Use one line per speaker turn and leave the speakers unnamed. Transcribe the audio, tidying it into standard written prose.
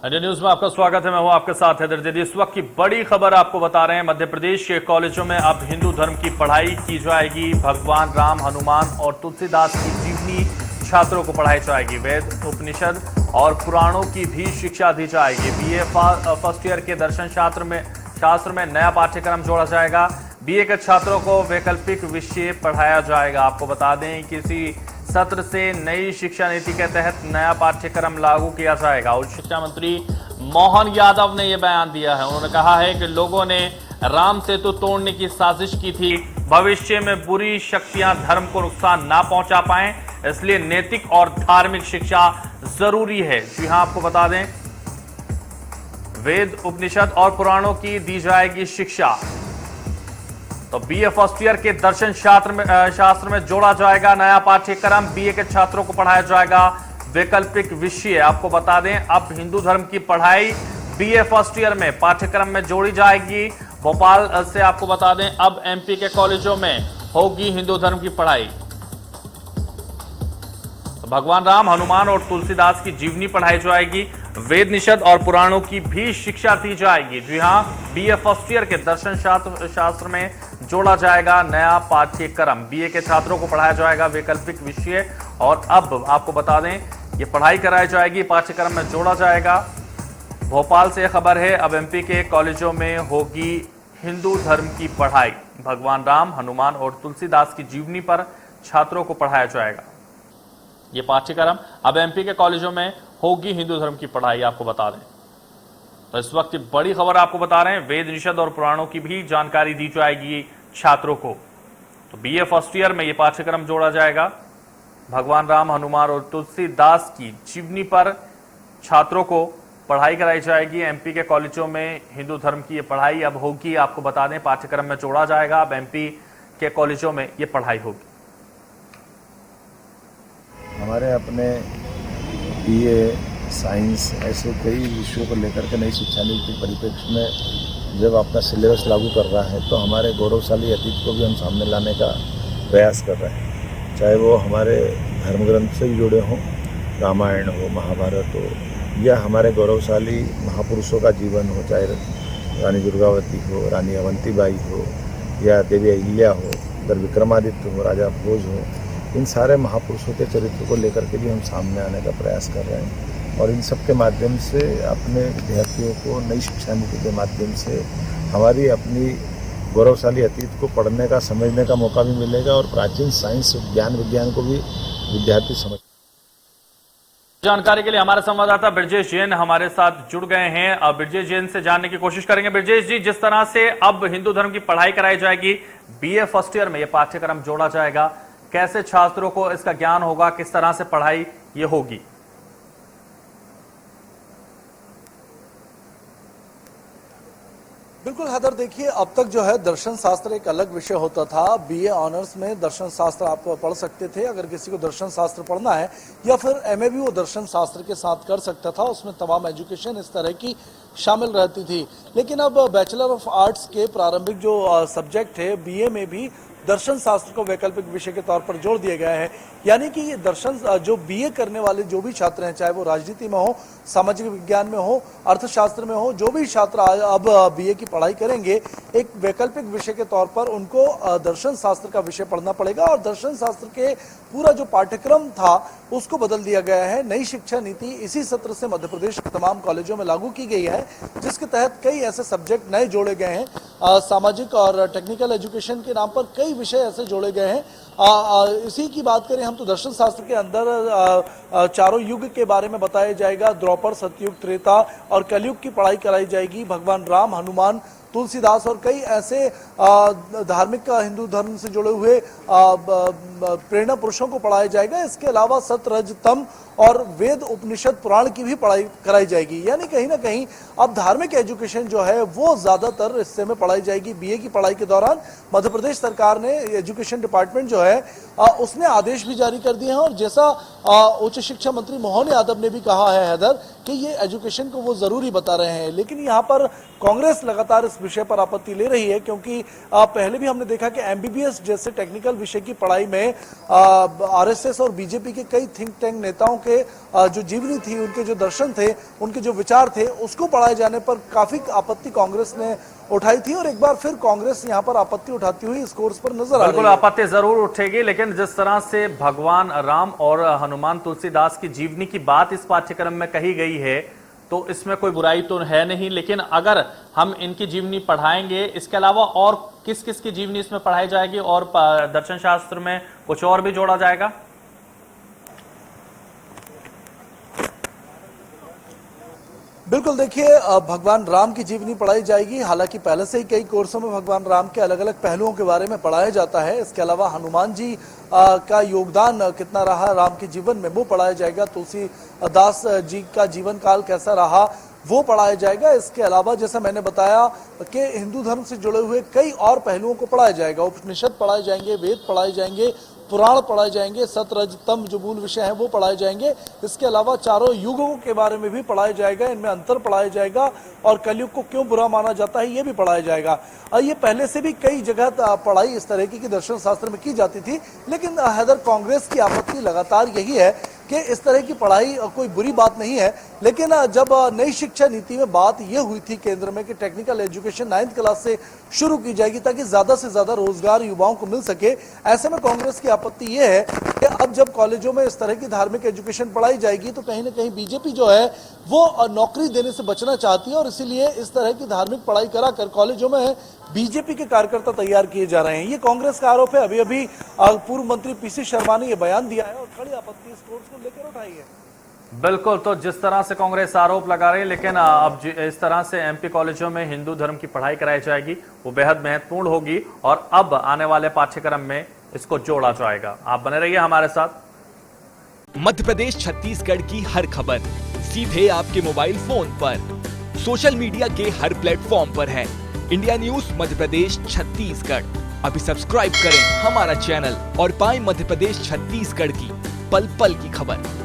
India news में आपका स्वागत है। मैं हूं आपके साथ हैदर जैदी। इस वक्त की बड़ी खबर आपको बता रहे हैं। मध्य प्रदेश के कॉलेजों में अब हिंदू धर्म की पढ़ाई की जाएगी। भगवान राम, हनुमान और तुलसीदास की जीवनी छात्रों को पढ़ाई जाएगी। वेद, उपनिषद और पुराणों की भी शिक्षा दी जाएगी। बीए फर्स्ट ईयर के दर्शन शास्त्र में नया पाठ्यक्रम जोड़ा जाएगा। बीए के छात्रों को वैकल्पिक विषय पढ़ाया जाएगा। आपको बता दें कि इसी सत्र से नई शिक्षा नीति के तहत नया पाठ्यक्रम लागू किया जाएगा। उच्च शिक्षा मंत्री मोहन यादव ने यह बयान दिया है। उन्होंने कहा है कि लोगों ने राम सेतु तोड़ने की साजिश की थी। भविष्य में बुरी शक्तियां धर्म को नुकसान ना पहुंचा पाएं, इसलिए नैतिक और धार्मिक शिक्षा जरूरी है। जी हां, आपको बता दें वेद, उपनिषद और पुराणों की दी जाएगी शिक्षा। तो बीए फर्स्ट ईयर के दर्शन शास्त्र में जोड़ा जाएगा नया पाठ्यक्रम। बीए के छात्रों को पढ़ाया जाएगा वैकल्पिक विषय। आपको बता दें अब हिंदू धर्म की पढ़ाई बीए फर्स्ट ईयर में पाठ्यक्रम में जोड़ी जाएगी। भोपाल से आपको बता दें अब एमपी के कॉलेजों में होगी हिंदू धर्म की पढ़ाई। तो भगवान राम, हनुमान और तुलसीदास की जीवनी पढ़ाई जाएगी। वेद, निषद और पुराणों की भी शिक्षा दी जाएगी। जी हां, बीए फर्स्ट ईयर के दर्शन शास्त्र में जोड़ा जाएगा नया पाठ्यक्रम। बीए के छात्रों को पढ़ाया जाएगा वैकल्पिक विषय। और अब आपको बता दें ये पढ़ाई कराई जाएगी, पाठ्यक्रम में जोड़ा जाएगा। भोपाल से खबर है अब एमपी के कॉलेजों में होगी हिंदू धर्म की पढ़ाई। भगवान राम, हनुमान और तुलसीदास की जीवनी पर छात्रों को पढ़ाया जाएगा। ये पाठ्यक्रम अब एमपी के कॉलेजों में होगी हिंदू धर्म की पढ़ाई। आपको बता दें तो इस वक्त बड़ी खबर आपको बता रहे हैं। वेद, निषद और पुराणों की भी जानकारी दी जाएगी छात्रों को। तो बीए फर्स्ट ईयर में यह पाठ्यक्रम जोड़ा जाएगा। भगवान राम, हनुमान और तुलसीदास की जीवनी पर छात्रों को पढ़ाई कराई जाएगी। एमपी के कॉलेजों में हिंदू धर्म की यह पढ़ाई अब होगी। आपको बता दें पाठ्यक्रम में जोड़ा जाएगा। अब एमपी के कॉलेजों में यह पढ़ाई होगी।
हमारे अपने बीए, साइंस ऐसे कई विषयों को लेकर के नई शिक्षा नीति के परिप्रेक्ष्य में जब अपना सिलेबस लागू कर रहा है तो हमारे गौरवशाली अतीत को भी हम सामने लाने का प्रयास कर रहे हैं। चाहे वो हमारे धर्म ग्रंथ से जुड़े हों, रामायण हो, महाभारत हो, या हमारे गौरवशाली महापुरुषों का जीवन हो, चाहे रानी दुर्गावती हो, रानी अवंतीबाई हो, या देवी अहिल्या हो, इधर विक्रमादित्य हो, राजा भोज हो, इन सारे महापुरुषों के चरित्र को लेकर के भी हम सामने आने का प्रयास कर रहे हैं। और इन सब के माध्यम से अपने विद्यार्थियों को नई शिक्षा नीति के माध्यम से हमारी अपनी गौरवशाली अतीत को पढ़ने का, समझने का मौका भी मिलेगा और प्राचीन साइंस, विज्ञान को भी विद्यार्थी समझ।
जानकारी के लिए हमारे संवाददाता ब्रजेश जैन हमारे साथ जुड़ गए हैं। अब ब्रजेश जैन से जानने की कोशिश करेंगे। ब्रजेश जी, जिस तरह से अब हिंदू धर्म की पढ़ाई कराई जाएगी, बीए फर्स्ट ईयर में यह पाठ्यक्रम जोड़ा जाएगा, कैसे छात्रों को इसका ज्ञान होगा, किस तरह से पढ़ाई ये होगी?
बिल्कुल हैदर, देखिए अब तक जो है दर्शन शास्त्र एक अलग विषय होता था। बीए ऑनर्स में दर्शन शास्त्र आप पढ़ सकते थे। अगर किसी को दर्शन शास्त्र पढ़ना है या फिर एमए भी वो दर्शन शास्त्र के साथ कर सकता था। उसमें तमाम एजुकेशन इस तरह की शामिल रहती थी। लेकिन अब बैचलर ऑफ आर्ट्स के प्रारंभिक जो सब्जेक्ट है बीए में भी दर्शन शास्त्र को वैकल्पिक विषय के तौर पर जोड़ दिया गया है। यानी कि ये दर्शन जो बीए करने वाले जो भी छात्र हैं, चाहे वो राजनीति में हो, सामाजिक विज्ञान में हो, अर्थशास्त्र में हो, जो भी छात्र अब बीए की पढ़ाई करेंगे, एक वैकल्पिक विषय के तौर पर उनको दर्शन शास्त्र का विषय पढ़ना पड़ेगा। और दर्शन शास्त्र के पूरा जो पाठ्यक्रम था उसको बदल दिया गया है। नई शिक्षा नीति इसी सत्र से मध्य प्रदेश के तमाम कॉलेजों में लागू की गई है, जिसके तहत कई ऐसे सब्जेक्ट नए जोड़े गए हैं। सामाजिक और टेक्निकल एजुकेशन के नाम पर कई विषय ऐसे जोड़े गए हैं। इसी की बात करें हम तो दर्शन शास्त्र के अंदर चारों युग के बारे में बताया जाएगा। द्वापर, सतयुग, त्रेता और कलयुग की पढ़ाई कराई जाएगी। भगवान राम, हनुमान, तुलसीदास और कई ऐसे धार्मिक हिंदू धर्म से जुड़े हुए प्रेरणा पुरुषों को पढ़ाया जाएगा। इसके अलावा सत, रज, तम और वेद, उपनिषद, पुराण की भी पढ़ाई कराई जाएगी। यानी कहीं ना कहीं अब धार्मिक एजुकेशन जो है वो ज्यादातर हिस्से में पढ़ाई जाएगी। बीए की पढ़ाई के दौरान मध्य प्रदेश सरकार ने, एजुकेशन डिपार्टमेंट जो है उसने आदेश भी जारी कर दिए हैं। और जैसा उच्च शिक्षा मंत्री मोहन यादव ने भी कहा है हैदर कि ये एजुकेशन को वो जरूरी बता रहे हैं, लेकिन यहाँ पर कांग्रेस लगातार इस विषय पर आपत्ति ले रही है, क्योंकि पहले भी हमने देखा कि एमबीबीएस जैसे टेक्निकल विषय की पढ़ाई में आरएसएस और बीजेपी के कई थिंक टैंक नेताओं के जो जीवनी थी, उनके जो दर्शन थे, उनके जो विचार थे, उसको पढ़ाए जाने पर काफी आपत्ति कांग्रेस ने उठाई थी। और एक बार फिर कांग्रेस यहाँ पर आपत्ति उठाती हुई इस कोर्स पर नजर आ रही है।
बिल्कुल आपत्ति जरूर उठेगी, लेकिन जिस तरह से भगवान राम और हनुमान तुलसीदास की जीवनी की बात इस पाठ्यक्रम में कही गई है, तो इसमें कोई बुराई तो है नहीं। लेकिन अगर हम इनकी जीवनी पढ़ाएंगे, इसके अलावा और किस किस की जीवनी इसमें पढ़ाई जाएगी, और दर्शन शास्त्र में कुछ और भी जोड़ा जाएगा?
बिल्कुल, देखिए भगवान राम की जीवनी पढ़ाई जाएगी। हालांकि पहले से ही कई कोर्सों में भगवान राम के अलग अलग पहलुओं के बारे में पढ़ाया जाता है। इसके अलावा हनुमान जी का योगदान कितना रहा राम के जीवन में, वो पढ़ाया जाएगा। तुलसीदास जी का जीवन काल कैसा रहा, वो पढ़ाया जाएगा। इसके अलावा जैसा मैंने बताया कि हिंदू धर्म से जुड़े हुए कई और पहलुओं को पढ़ाया जाएगा। उपनिषद पढ़ाए जाएंगे, वेद पढ़ाए जाएंगे, पुराण पढ़ाए जाएंगे, सतरजतम जो मूल विषय है वो पढ़ाए जाएंगे। इसके अलावा चारों युगों के बारे में भी पढ़ाया जाएगा, इनमें अंतर पढ़ाया जाएगा, और कलयुग को क्यों बुरा माना जाता है ये भी पढ़ाया जाएगा। ये पहले से भी कई जगह पढ़ाई इस तरह की दर्शन शास्त्र में की जाती थी, लेकिन हैदर कांग्रेस की आपत्ति लगातार यही है कि इस तरह की पढ़ाई कोई बुरी बात नहीं है। लेकिन जब नई शिक्षा नीति में बात यह हुई थी केंद्र में कि टेक्निकल एजुकेशन 9th क्लास से शुरू की जाएगी ताकि ज्यादा से ज्यादा रोजगार युवाओं को मिल सके, ऐसे में कांग्रेस की आपत्ति यह है कि अब जब कॉलेजों में इस तरह की धार्मिक एजुकेशन पढ़ाई जाएगी तो कहीं ना कहीं बीजेपी जो है वो नौकरी देने से बचना चाहती है, और इसीलिए इस तरह की धार्मिक पढ़ाई कराकर कॉलेजों में बीजेपी के कार्यकर्ता तैयार किए जा रहे हैं। ये कांग्रेस का आरोप है। अभी अभी पूर्व मंत्री पीसी शर्मा ने यह बयान दिया है और कड़ी आपत्ति इस कोर्स को लेकर उठाई है।
बिल्कुल, तो जिस तरह से कांग्रेस आरोप लगा रही है, लेकिन अब इस तरह से एमपी कॉलेजों में हिंदू धर्म की पढ़ाई कराई जाएगी, वो बेहद महत्वपूर्ण होगी, और अब आने वाले पाठ्यक्रम में इसको जोड़ा जाएगा। आप बने रहिए हमारे साथ।
मध्य प्रदेश छत्तीसगढ़ की हर खबर सीधे आपके मोबाइल फोन पर, सोशल मीडिया के हर प्लेटफॉर्म पर है। इंडिया न्यूज मध्य प्रदेश छत्तीसगढ़, अभी सब्सक्राइब करें हमारा चैनल और पाएं मध्य प्रदेश छत्तीसगढ़ की पल पल की खबर।